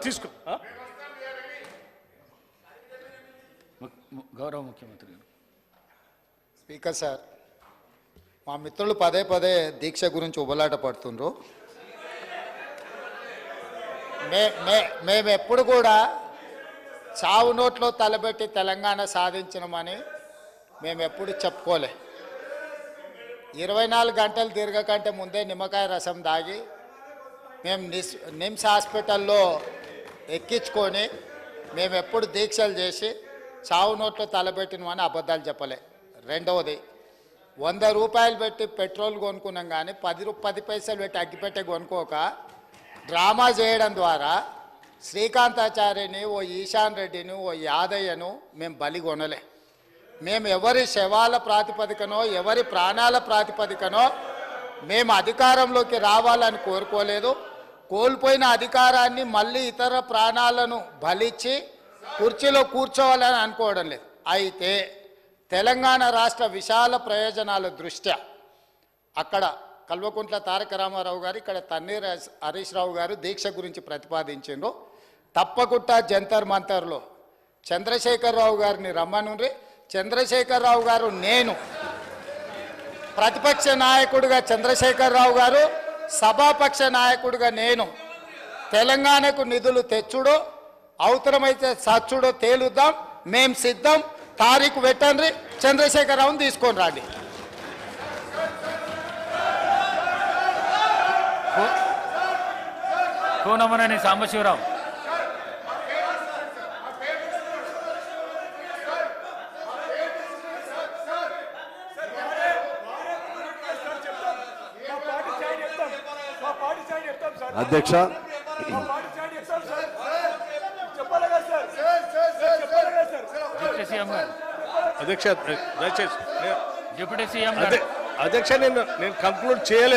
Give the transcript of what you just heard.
తీసుకో గౌరవ ముఖ్యమంత్రి గారు. స్పీకర్ సార్, మా మిత్రులు పదే పదే దీక్ష గురించి ఉబలాట పడుతుండ్రు. మేము ఎప్పుడు కూడా చావు నోట్లో తలబెట్టి తెలంగాణ సాధించినమని మేము ఎప్పుడు చెప్పుకోలే. 24 గంటలు తిరగకంటే ముందే నిమ్మకాయ రసం దాగి మేము నిమ్స్ హాస్పిటల్లో ఎక్కించుకొని మేము ఎప్పుడు దీక్షలు చేసి చావు నోట్లో తలబెట్టినమని అబద్ధాలు చెప్పలే. రెండవది, 100 రూపాయలు పెట్టి పెట్రోల్ కొనుక్కున్నాం కానీ 10 పైసలు పెట్టి అగ్గిపెట్టే కొనుక్కోక డ్రామా చేయడం ద్వారా శ్రీకాంతాచార్యని, ఓ ఈశాన్ రెడ్డిని, ఓ యాదయ్యను మేము బలి కొనలే. మేము ఎవరి శవాల ప్రాతిపదికనో ఎవరి ప్రాణాల ప్రాతిపదికనో మేము అధికారంలోకి రావాలని కోరుకోలేదు. కోల్పోయిన అధికారాన్ని మళ్ళీ ఇతర ప్రాణాలను బలిచ్చి కుర్చీలో కూర్చోవాలని అనుకోవడం లేదు. అయితే తెలంగాణ రాష్ట్ర విశాల ప్రయోజనాల దృష్ట్యా అక్కడ కల్వకుంట్ల తారక రామారావు గారు, ఇక్కడ తన్నీర్ హరీష్ రావు గారు దీక్ష గురించి ప్రతిపాదించారు. తప్పకుండా జంతర్ మంతర్లో చంద్రశేఖరరావు గారిని రమ్మనుండ్రి. చంద్రశేఖరరావు గారు, నేను ప్రతిపక్ష నాయకుడిగా చంద్రశేఖరరావు గారు, సభాపక్ష నాయకుడిగా నేను తెలంగాణకు నిధులు తెచ్చుడో అవసరమైతే సచ్చుడో తేలుద్దాం. మేం సిద్ధం. తారీఖు పెట్టండి, చంద్రశేఖరరావుని తీసుకొని రండి. కోనమనేని సాంబశివరావు. అధ్యక్ష, డిప్యూటీ సీఎం గారు. అధ్యక్ష, నేను కంక్లూడ్ చేయలేదు.